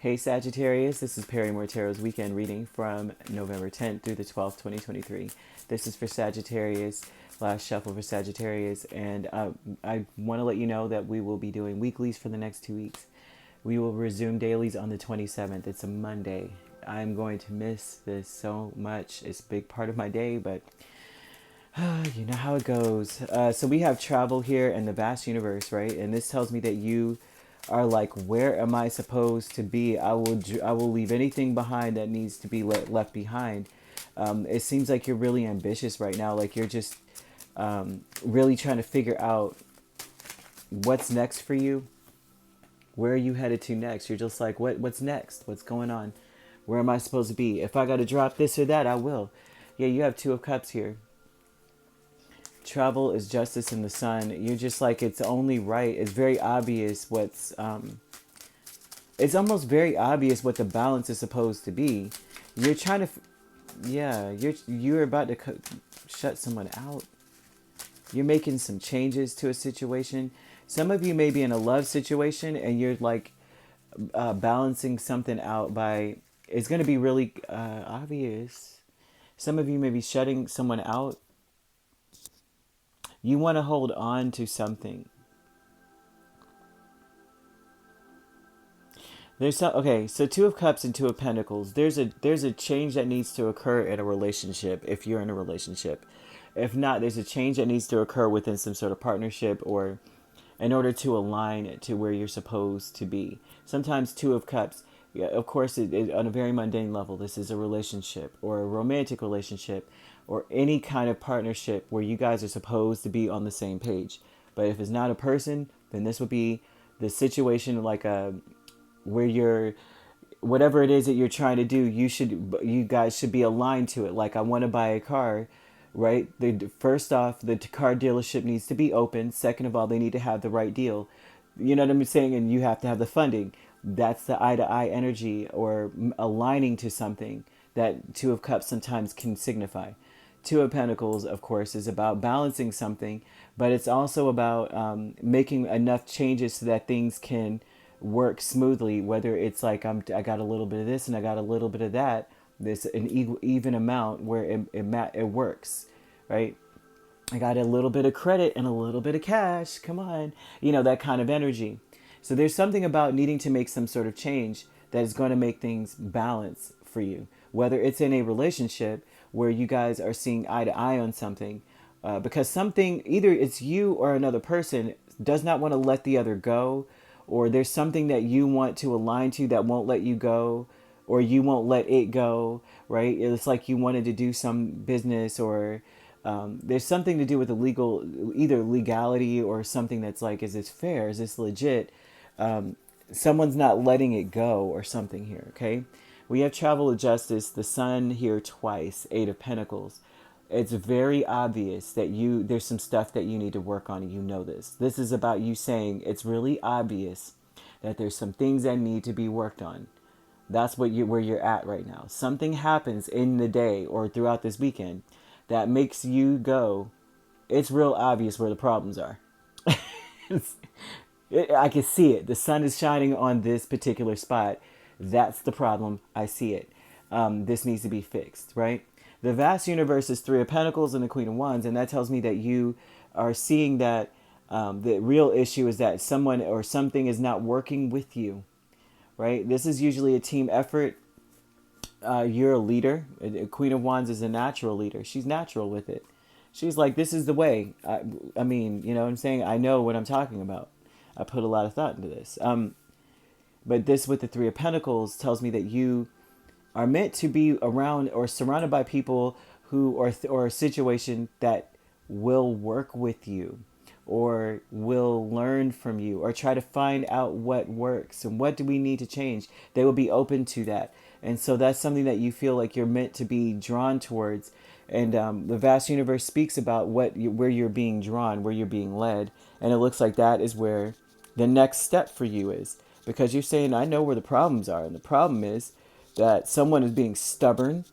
Hey Sagittarius, this is Perrymore Tarot's weekend reading from November 10th through the 12th, 2023. This is for Sagittarius, last shuffle for Sagittarius, and I want to let you know that we will be doing weeklies for the next 2 weeks. We will resume dailies on the 27th. It's a Monday. I'm going to miss this so much. It's a big part of my day, but you know how it goes. So we have travel here in the vast universe, right? And this tells me that you are like, where am I supposed to be? I will leave anything behind that needs to be left behind. It seems like you're really ambitious right now. Like you're just really trying to figure out what's next for you. Where are you headed to next? You're just like, what's next? What's going on? Where am I supposed to be? If I got to drop this or that, I will. Yeah, you have Two of Cups here. Travel is justice in the sun. You're just like, it's only right. It's very obvious it's almost very obvious what the balance is supposed to be. You're trying to, yeah, you're about to shut someone out. You're making some changes to a situation. Some of you may be in a love situation and you're like balancing something out by, it's going to be really obvious. Some of you may be shutting someone out. You want to hold on to something. Okay, so Two of Cups and Two of Pentacles. There's a change that needs to occur in a relationship if you're in a relationship. If not, there's a change that needs to occur within some sort of partnership or in order to align it to where you're supposed to be. Sometimes Two of Cups, yeah, of course, on a very mundane level, this is a relationship or a romantic relationship or any kind of partnership where you guys are supposed to be on the same page. But if it's not a person, then this would be the situation like a where you're whatever it is that you're trying to do, you guys should be aligned to it. Like I want to buy a car, right? First off, the car dealership needs to be open. Second of all, they need to have the right deal. You know what I'm saying? And you have to have the funding. That's the eye to eye energy or aligning to something that Two of Cups sometimes can signify. Two of Pentacles, of course, is about balancing something, but it's also about making enough changes so that things can work smoothly. Whether it's like I got a little bit of this and I got a little bit of that, this an even amount where it works, right? I got a little bit of credit and a little bit of cash. Come on, that kind of energy. So there's something about needing to make some sort of change that is going to make things balance for you, whether it's in a relationship where you guys are seeing eye to eye on something, because something, either it's you or another person, does not want to let the other go, or there's something that you want to align to that won't let you go, or you won't let it go, right? It's like you wanted to do some business or there's something to do with the legal, either legality or something that's like, is this fair? Is this legit? Someone's not letting it go or something here, okay? We have travel of justice, the sun here twice, Eight of Pentacles. It's very obvious that there's some stuff that you need to work on and you know this. This is about you saying it's really obvious that there's some things that need to be worked on. That's where you're at right now. Something happens in the day or throughout this weekend that makes you go, it's real obvious where the problems are. I can see it. The sun is shining on this particular spot. That's the problem. I see it. This needs to be fixed, right? The vast universe is Three of Pentacles and the Queen of Wands, and that tells me that you are seeing that the real issue is that someone or something is not working with you, right? This is usually a team effort. You're a leader. Queen of Wands is a natural leader. She's natural with it. She's like, this is the way. I mean, you know what I'm saying? I know what I'm talking about. I put a lot of thought into this. But this with the Three of Pentacles tells me that you are meant to be around or surrounded by people who or a situation that will work with you or will learn from you or try to find out what works and what do we need to change. They will be open to that. And so that's something that you feel like you're meant to be drawn towards. And the vast universe speaks about where you're being drawn, where you're being led. And it looks like that is where the next step for you is. Because you're saying, I know where the problems are. And the problem is that someone is being stubborn.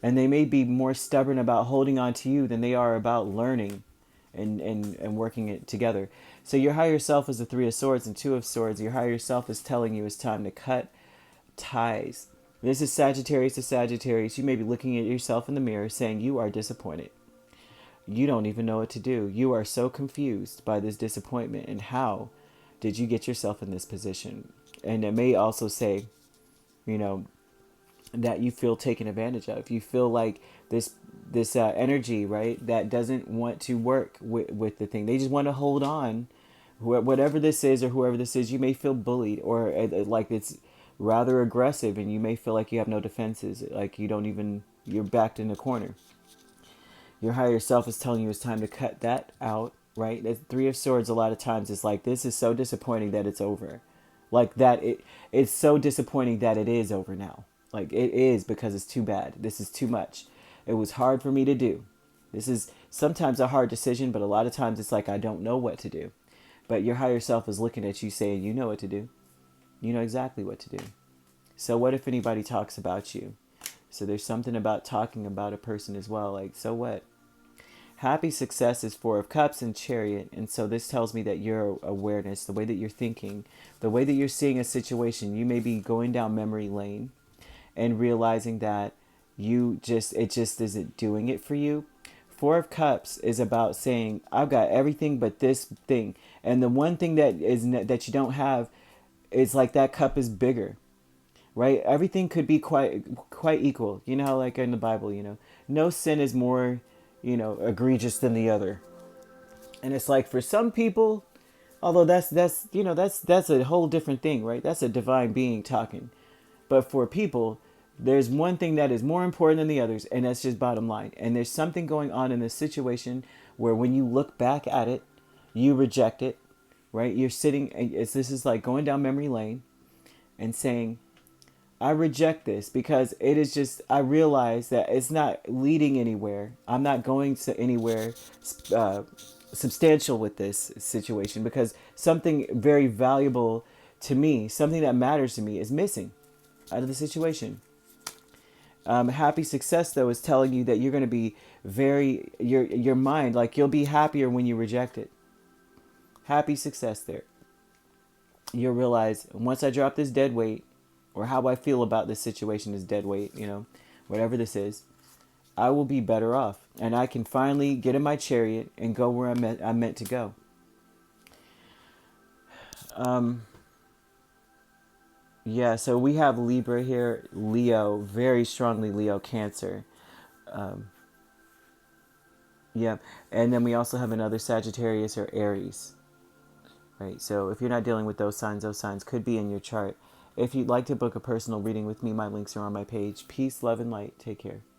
And they may be more stubborn about holding on to you than they are about learning and working it together. So your higher self is the Three of Swords and Two of Swords. Your higher self is telling you it's time to cut. ties. This is Sagittarius to Sagittarius. You may be looking at yourself in the mirror saying you are disappointed. You don't even know what to do. You are so confused by this disappointment, and how did you get yourself in this position? And it may also say, you know, that you feel taken advantage of. You feel like this energy, right, that doesn't want to work with the thing. They just want to hold on. Whatever this is or whoever this is, you may feel bullied, or like it's rather aggressive, and you may feel like you have no defenses, like you don't even, you're backed in the corner. Your higher self is telling you it's time to cut that out, right? The Three of Swords, a lot of times it's like, this is so disappointing that it's over. Like that, it's so disappointing that it is over now. Like it is, because it's too bad. This is too much. It was hard for me to do. This is sometimes a hard decision, but a lot of times it's like, I don't know what to do. But your higher self is looking at you saying, you know what to do. You know exactly what to do. So what if anybody talks about you? So there's something about talking about a person as well. Like, so what? Happy success is Four of Cups and Chariot. And so this tells me that your awareness, the way that you're thinking, the way that you're seeing a situation, you may be going down memory lane and realizing that it just isn't doing it for you. Four of Cups is about saying, I've got everything but this thing. And the one thing that that you don't have is like that cup is bigger, right? Everything could be quite equal. You know how, like in the Bible, no sin is more, egregious than the other. And it's like, for some people, although that's a whole different thing, right? That's a divine being talking. But for people, there's one thing that is more important than the others, and that's just bottom line. And there's something going on in this situation where when you look back at it, you reject it, right? You're sitting, this is like going down memory lane and saying, I reject this because it is just, I realize that it's not leading anywhere. I'm not going to anywhere substantial with this situation, because something very valuable to me, something that matters to me, is missing out of the situation. Happy success, though, is telling you that you're going to be your mind, like you'll be happier when you reject it. Happy success there. You'll realize, once I drop this dead weight, or how I feel about this situation is dead weight, whatever this is, I will be better off. And I can finally get in my chariot and go where I'm meant to go. Yeah, so we have Libra here, Leo, very strongly Leo, Cancer. Yeah, and then we also have another Sagittarius or Aries. Right, so if you're not dealing with those signs could be in your chart. If you'd like to book a personal reading with me, my links are on my page. Peace, love, and light. Take care.